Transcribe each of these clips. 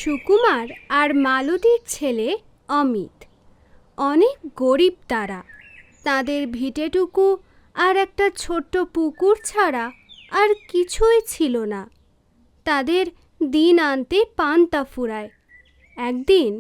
সুকুমার আর মালতীর ছেলে অমিত অনেক গরিব। তারা তাদের ভিটেটুকু আর একটা ছোট্ট পুকুর ছাড়া আর কিছুই ছিল না। তাদের দিন আনতে পান্তা ফুরায়। একদিন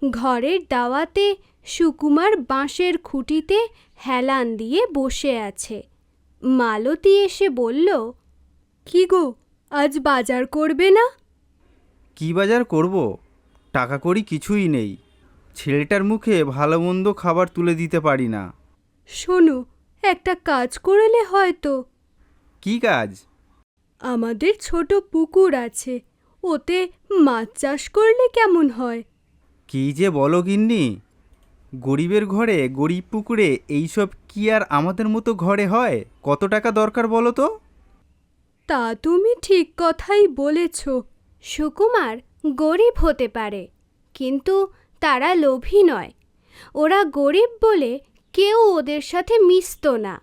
ঘরের দাওয়াতে সুকুমার বাঁশের খুঁটিতে হেলান দিয়ে বসে আছে। মালতী এসে বলল, কি গো, আজ বাজার করবে না? কি বাজার করব? টাকা কড়ি কিছুই নেই। ছেলেটার মুখে ভালো মন্দ খাবার তুলে দিতে পারি না। শোনো, একটা কাজ করলে হয়তো। কি কাজ? আমাদের ছোট পুকুর আছে, ওতে মাছ চাষ করলে কেমন হয়? কি যে বলো গিন্নি, গরিবের ঘরে গরিব পুকুরে এইসব কি আর আমাদের মতো ঘরে হয়? কত টাকা দরকার বলো তো? তা তুমি ঠিক কথাই বলেছ। সুকুমার গরিব হতে পারে, কিন্তু তারা লোভী নয়। ওরা গরিব বলে কেউ ওদের সাথে মিশত না।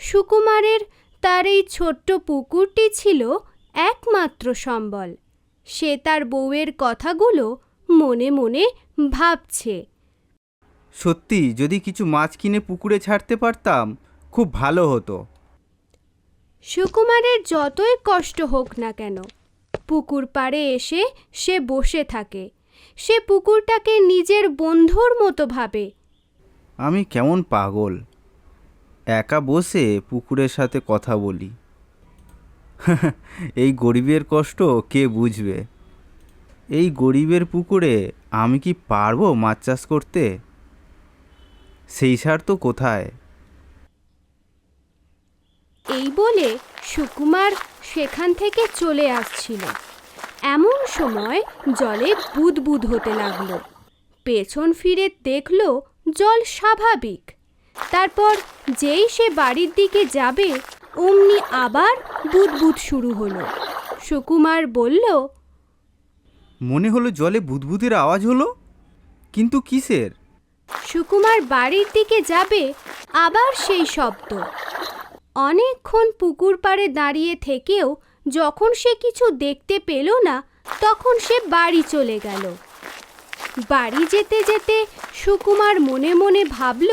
সুকুমারের তার এই ছোট্ট পুকুরটি ছিল একমাত্র সম্বল। সে তার বউয়ের কথাগুলো মনে মনে ভাবছে। সত্যি যদি কিছু মাছ কিনে পুকুরে ছাড়তে পারতাম খুব ভালো হতো। সুকুমারের যতই কষ্ট হোক না কেন, পুকুর পাড়ে এসে সে বসে থাকে। সে পুকুরটাকে নিজের বন্ধুর মতো ভাবে। আমি কেমন পাগল, একা বসে পুকুরের সাথে কথা বলি। এই গরিবের কষ্ট কে বুঝবে? এই গরিবের পুকুরে আমি কি পারবো মাছ চাষ করতে? সেই সার তো কোথায়? এই বলে সুকুমার সেখান থেকে চলে আসছিল। এমন সময় জলে বুদবুদ হতে লাগলো। পেছন ফিরে দেখলো জল স্বাভাবিক। তারপর যেই সে বাড়ির দিকে যাবে, অমনি আবার বুদবুদ শুরু হলো। সুকুমার বলল, মনে হলো জলে বুদবুদের আওয়াজ হলো, কিন্তু কিসের? সুকুমার বাড়ির দিকে যাবে, আবার সেই শব্দ। অনেকক্ষণ পুকুর পাড়ে দাঁড়িয়ে থেকেও যখন সে কিছু দেখতে পেল না, তখন সে বাড়ি চলে গেল। বাড়ি যেতে যেতে সুকুমার মনে মনে ভাবল,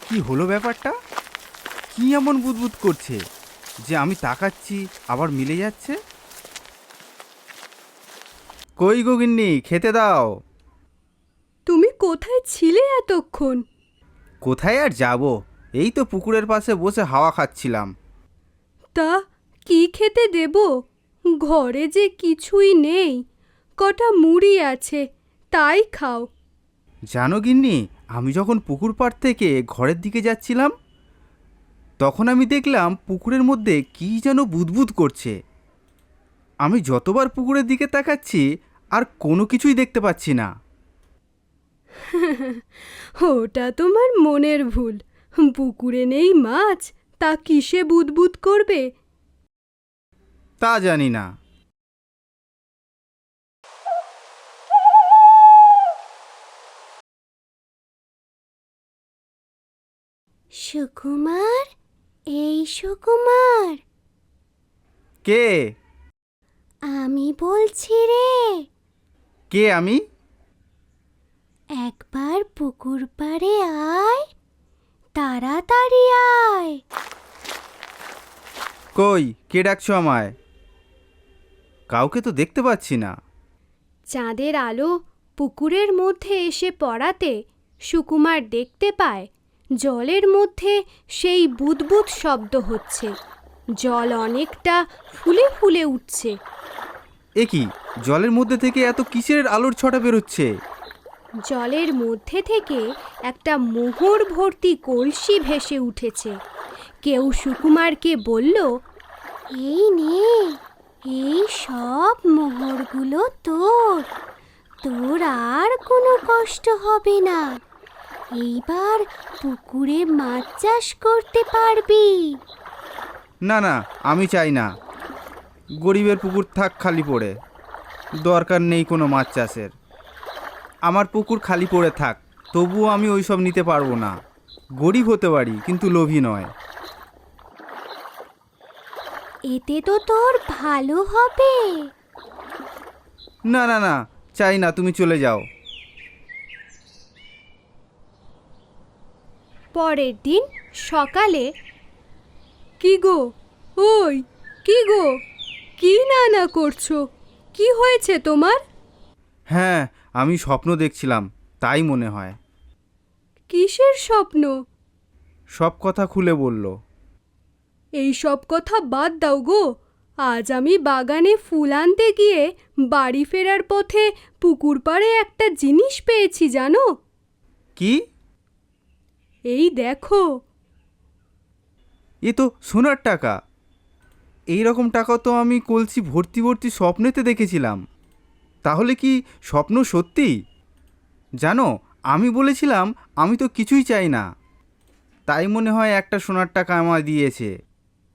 কি হলো ব্যাপারটা? কি এমন বুদবুদ করছে যে আমি তাকাচ্ছি আবার মিলে যাচ্ছে? কই গো গিন্নি, খেতে দাও। তুমি কোথায় ছিলে এতক্ষণ? কোথায় আর যাব, এই তো পুকুরের পাশে বসে হাওয়া খাচ্ছিলাম। তা কি খেতে দেব? ঘরে যে কিছুই নেই, কটা মুড়ি আছে, তাই খাও। জানো গিন্নি, আমি যখন পুকুর পাড় থেকে ঘরের দিকে যাচ্ছিলাম, তখন আমি দেখলাম পুকুরের মধ্যে কি যেন বুদবুদ করছে। আমি যতবার পুকুরের দিকে তাকাচ্ছি আর কোনো কিছুই দেখতে পাচ্ছি না। ওটা তোমার মনের ভুল। পুকুরে নেই মাছ, তা কিসে বুদবুদ করবে? তা জানি না। সুকুমার, এই সুকুমার, কে? আমি বলছি রে। কে আমি? একবার পুকুর পাড়ে আয়, তাড়াতাড়ি আয়। কই, কে ডাকছো আমায়? কাউকে তো দেখতে পাচ্ছি না। চাঁদের আলো পুকুরের মধ্যে এসে পড়াতে সুকুমার দেখতে পায় জলের মধ্যে সেই বুদবুদ শব্দ হচ্ছে। জল অনেকটা ফুলে ফুলে উঠছে। এ কি, জলের মধ্যে থেকে এত কিসের আলোর ছটা বেরোচ্ছে? জলের মধ্যে থেকে একটা মোহর ভর্তি কলসি ভেসে উঠেছে। কেউ সুকুমারকে বলল, এই নে, এই সব মোহরগুলো তোর। তোর আর কোনো কষ্ট হবে না। এইবার পুকুরে মাছ চাষ করতে পারবি। না না, আমি চাই না। গরিবের পুকুর থাক খালি পড়ে, দরকার নেই কোনো মাছ চাষের। আমার পুকুর খালি পড়ে থাক, তবুও আমি ওইসব নিতে পারবো না। গরিব হতে পারি, কিন্তু লোভী নয়। এতে তো তোর ভালো হবে। না না না, চাই না, তুমি চলে যাও। পরের দিন সকালে, কি গো, ওই কি গো, কি না করছো? কি হয়েছে তোমার? হ্যাঁ, আমি স্বপ্ন দেখছিলাম, তাই মনে হয়। কিসের স্বপ্ন? সব কথা খুলে বলল। এই সব কথা বাদ দাও গো। আজ আমি বাগানে ফুল আনতে গিয়ে বাড়ি ফেরার পথে পুকুর পাড়ে একটা জিনিস পেয়েছি, জানো? কি? এই দেখো। এ তো সোনার টাকা। এই রকম টাকা তো আমি কলসি ভর্তি ভর্তি স্বপ্নেতে দেখেছিলাম। তাহলে কি স্বপ্ন সত্যি? জানো, আমি বলেছিলাম আমি তো কিছুই চাই না, তাই মনে হয় একটা সোনার টাকা আমায় দিয়েছে।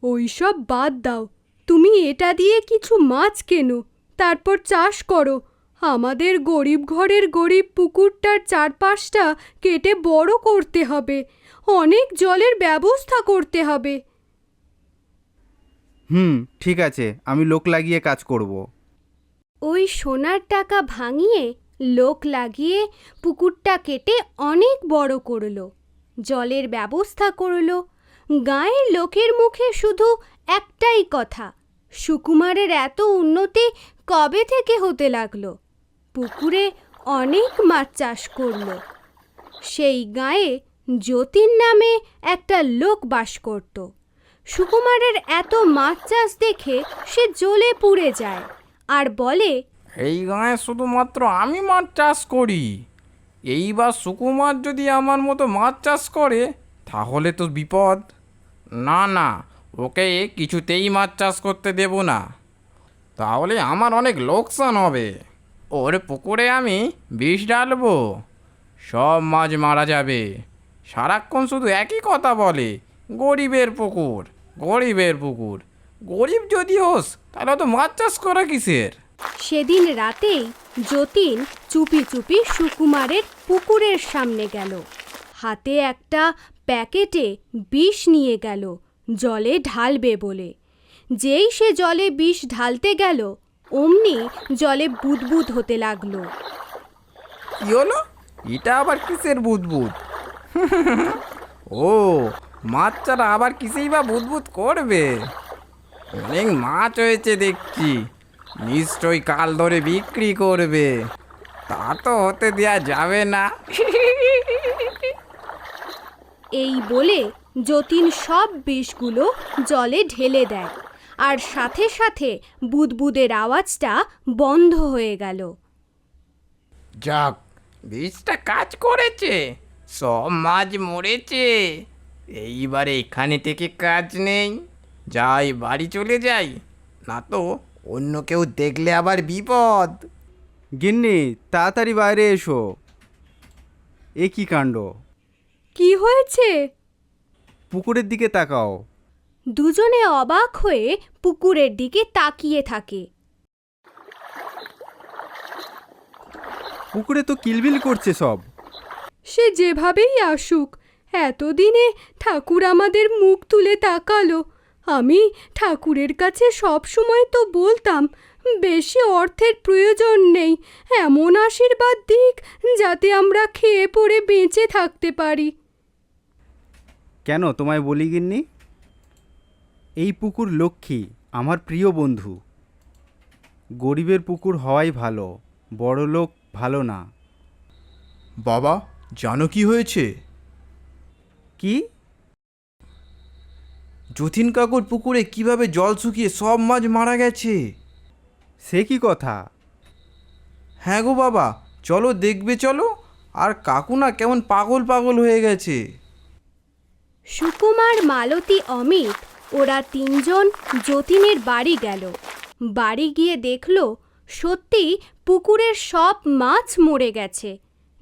ওই সব বাদ দাও। তুমি এটা দিয়ে কিছু মাছ কেনো, তারপর চাষ করো। আমাদের গরিব ঘরের গরিব পুকুরটার চারপাশটা কেটে বড় করতে হবে, অনেক জলের ব্যবস্থা করতে হবে। ঠিক আছে, আমি লোক লাগিয়ে কাজ করব। ওই সোনার টাকা ভাঙিয়ে লোক লাগিয়ে পুকুরটা কেটে অনেক বড় করলো, জলের ব্যবস্থা করলো। গাঁয়ের লোকের মুখে শুধু একটাই কথা, সুকুমারের এত উন্নতি কবে থেকে হতে লাগলো। পুকুরে অনেক মাছ চাষ করলো। সেই গাঁয়ে যতীন নামে একটা লোক বাস করত। সুকুমারের এত মাছ চাষ দেখে সে জ্বলে পুড়ে যায় আর বলে, এই গাঁয়ে শুধুমাত্র আমি মাছ চাষ করি। এইবার সুকুমার যদি আমার মতো মাছ চাষ করে তাহলে তো বিপদ। না না, ওকে কিছুতেই মাছ চাষ করতে দেব না, তাহলে আমার অনেক লোকসান হবে। ওর পুকুরে আমি বিষ ঢালবো, সব মাছ মারা যাবে। সারাক্ষণ শুধু একই কথা বলে, গরিবের পুকুর, গরিবের পুকুর। গরিব যদি হোস তাহলে তো মাছ চাষ করা কিসের? সেদিন রাতেই যতীন চুপি চুপি সুকুমারের পুকুরের সামনে গেল। হাতে একটা প্যাকেটে বিষ নিয়ে গেল জলে ঢালবে বলে। যেই সে জলে বিষ ঢালতে গেল, অমনি জলে বুদবুদ হতে লাগলো। কি হলো? এটা আবার কিসের বুদবুদ? ও, মাছ ছাড়া আবার কিসেই বা বুদবুদ করবে? অনেক মাছ হয়েছে দেখছি, নিশ্চয়ই কাল ধরে বিক্রি করবে। তা তো হতে দেয়া যাবে না। এই বলে যতীন সব বিষগুলো জলে ঢেলে দেয়, আর সাথে সাথে বুদবুদের আওয়াজটা বন্ধ হয়ে গেল। যাক, বিষটা কাজ করেছে, সব মাছ মরেছে। এইবারে এখানে থেকে কাজ নেই, যাই বাড়ি চলে যাই, না তো অন্য কেউ দেখলে আবার বিপদ। গিন্নি, তাড়াতাড়ি বাইরে এসো। এ কি কাণ্ড! কি হয়েছে? পুকুরের দিকে তাকাও। দুজনে অবাক হয়ে পুকুরের দিকে তাকিয়ে থাকে। পুকুরে তো কিলবিল করছে সব। সে যেভাবেই আসুক, এতদিনে ঠাকুর আমাদের মুখ তুলে তাকালো। আমি ঠাকুরের কাছে সব সময় তো বলতাম, বেশি অর্থের প্রয়োজন নেই, এমন আশীর্বাদ দিক যাতে আমরা খেয়ে পড়ে বেঁচে থাকতে পারি। কেন তোমায় বলি গিন্নি, এই পুকুর লক্ষ্মী, আমার প্রিয় বন্ধু। গরিবের পুকুর হওয়াই ভালো, বড় লোক ভালো না। বাবা, জানো কি হয়েছে? কি? যতীন কাকুর পুকুরে কিভাবে জল শুকিয়ে সব মাছ মারা গেছে। সে কি কথা? হ্যাঁ গো বাবা, চলো দেখবে চলো। আর কাকু না কেমন পাগল পাগল হয়ে গেছে। সুকুমার, মালতী, অমিত ওরা তিনজন যতীনের বাড়ি গেল। বাড়ি গিয়ে দেখল সত্যি পুকুরের সব মাছ মরে গেছে।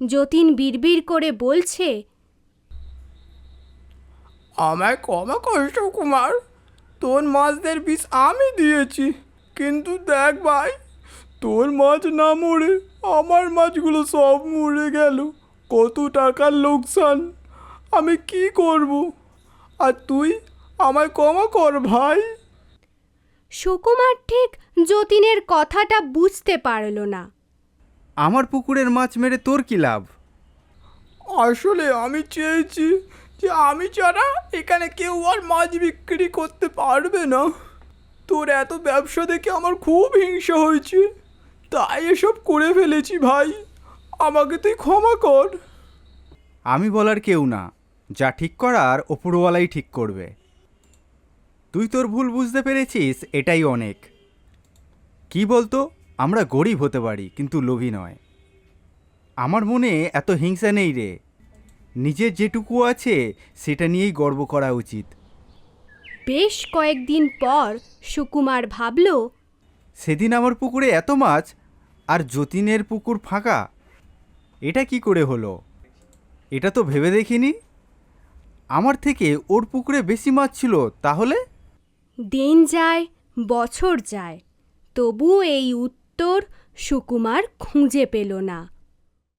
যতীন বিড়বিড় করে বলছে, আমায় ক্ষমা কর সুকুমার, তোর মাছদের বিষ আমি দিয়েছি, কিন্তু দেখ ভাই, তোর মাছ না মরে আমার মাছগুলো সব মরে গেল। কত টাকার লোকসান, আমি কি করব? আর তুই আমায় ক্ষমা কর ভাই। সুকুমার ঠিক যতীনের কথাটা বুঝতে পারল না। আমার পুকুরের মাছ মেরে তোর কি লাভ? আসলে আমি চেয়েছি যে আমি ছাড়া এখানে কেউ আর মাছ বিক্রি করতে পারবে না। তোর এত ব্যবসা দেখে আমার খুব হিংসা হয়েছে, তাই এসব করে ফেলেছি ভাই। আমাকে তুই ক্ষমা কর। আমি বলার কেউ না, যা ঠিক করার ওপরওয়ালাই ঠিক করবে। তুই তোর ভুল বুঝতে পেরেছিস, এটাই অনেক। কি বলতো, আমরা গরিব হতে পারি কিন্তু লোভী নয়। আমার মনে এত হিংসা নেই রে, নিজের যেটুকু আছে সেটা নিয়েই গর্ব করা উচিত। বেশ কয়েকদিন পর সুকুমার ভাবল, সেদিন আমার পুকুরে এত মাছ আর যতীনের পুকুর ফাঁকা, এটা কি করে হলো? এটা তো ভেবে দেখিনি। আমার থেকে ওর পুকুরে বেশি মাছ ছিল তাহলে? দিন যায় বছর যায়, তবু এই উত্তর সুকুমার খুঁজে পেল না।